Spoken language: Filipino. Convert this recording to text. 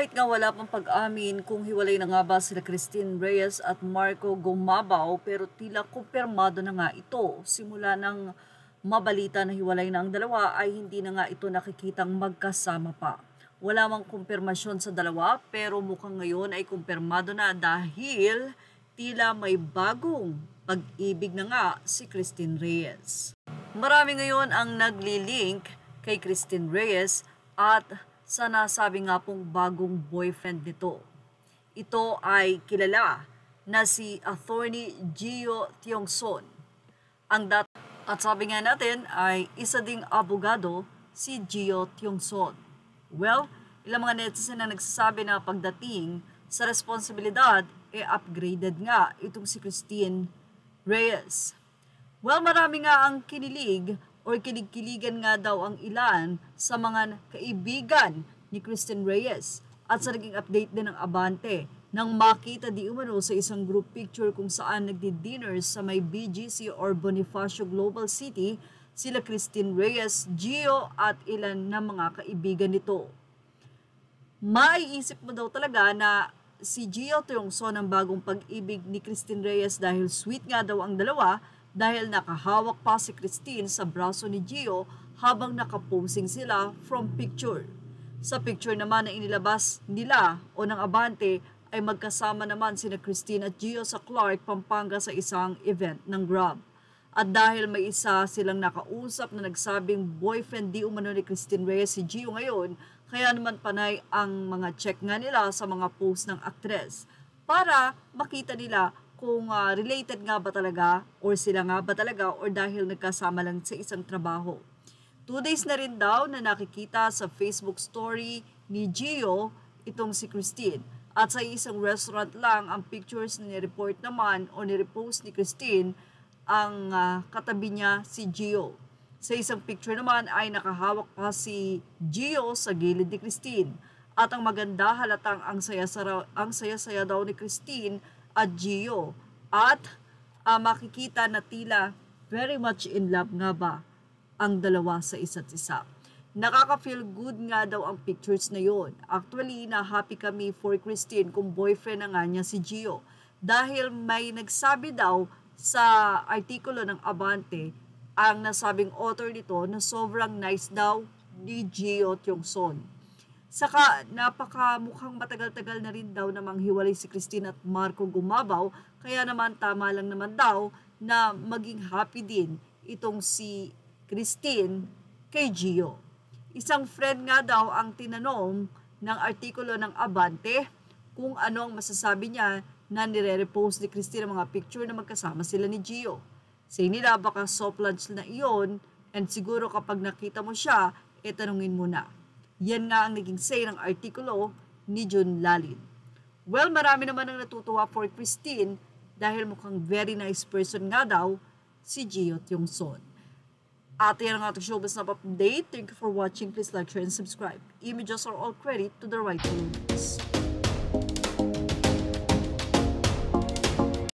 Kahit nga wala pang pag-amin kung hiwalay na nga ba sila Christine Reyes at Marco Gumabaw, pero tila kumpirmado na nga ito. Simula ng mabalita na hiwalay na ang dalawa ay hindi na nga ito nakikitang magkasama pa. Wala mang kumpirmasyon sa dalawa pero mukhang ngayon ay kumpirmado na dahil tila may bagong pag-ibig na nga si Christine Reyes. Marami ngayon ang nagli-link kay Christine Reyes at sa nasabi nga pong bagong boyfriend nito. Ito ay kilala na si Attorney Gio Tiongson. At sabi nga natin ay isa ding abogado si Gio Tiongson. Well, ilang mga netizen na nagsasabi na pagdating sa responsibilidad, upgraded nga itong si Christine Reyes. Well, marami nga ang kinilig or kilig-kiligan nga daw ang ilan sa mga kaibigan ni Christine Reyes at sa naging update din ng Abante nang makita di umano sa isang group picture kung saan nagdi-dinner sa may BGC or Bonifacio Global City sila Christine Reyes, Gio at ilan na mga kaibigan nito. Maiisip mo daw talaga na si Gio Tiongson ang bagong pag-ibig ni Christine Reyes dahil sweet nga daw ang dalawa dahil nakahawak pa si Christine sa braso ni Gio habang nakaposing sila from picture. Sa picture naman na inilabas nila o ng Abante ay magkasama naman sina Christine at Gio sa Clark, Pampanga sa isang event ng Grab. At dahil may isa silang nakausap na nagsabing boyfriend di umano ni Christine Reyes si Gio ngayon, kaya naman panay ang mga check nga nila sa mga post ng aktres para makita nila kung related nga ba talaga or sila nga ba talaga or dahil nagkasama lang sa isang trabaho. 2 days na rin daw na nakikita sa Facebook story ni Gio itong si Christine. At sa isang restaurant lang ang pictures na ni-report naman o ni-repost ni Christine ang katabi niya si Gio. Sa isang picture naman ay nakahawak pa si Gio sa gilid ni Christine. At ang maganda halatang ang saya-saya daw ni Christine at Gio at makikita na tila very much in love nga ba ang dalawa sa isa't isa. Nakaka-feel good nga daw ang pictures na yon. Actually, na happy kami for Christine kung boyfriend na nga niya si Gio dahil may nagsabi daw sa artikulo ng Abante ang nasabing author nito na sobrang nice daw ni Gio Tiongson. Saka mukhang matagal-tagal na rin daw namang hiwalay si Christine at Marco Gumabaw, kaya naman tama lang naman daw na maging happy din itong si Christine kay Gio. Isang friend nga daw ang tinanong ng artikulo ng Abante kung ano ang masasabi niya na nire-repost ni Christine ang mga picture na magkasama sila ni Gio. Say nila baka soft lunch na iyon and siguro kapag nakita mo siya, tanungin mo na. Yan nga ang naging say ng artikulo ni Jun Lalin. Well, marami naman ang natutuwa for Christine dahil mukhang very nice person nga daw si Gio Tiongson. At yan ang ating showbiz na update. Thank you for watching. Please like, share, and subscribe. Images are all credit to the right news.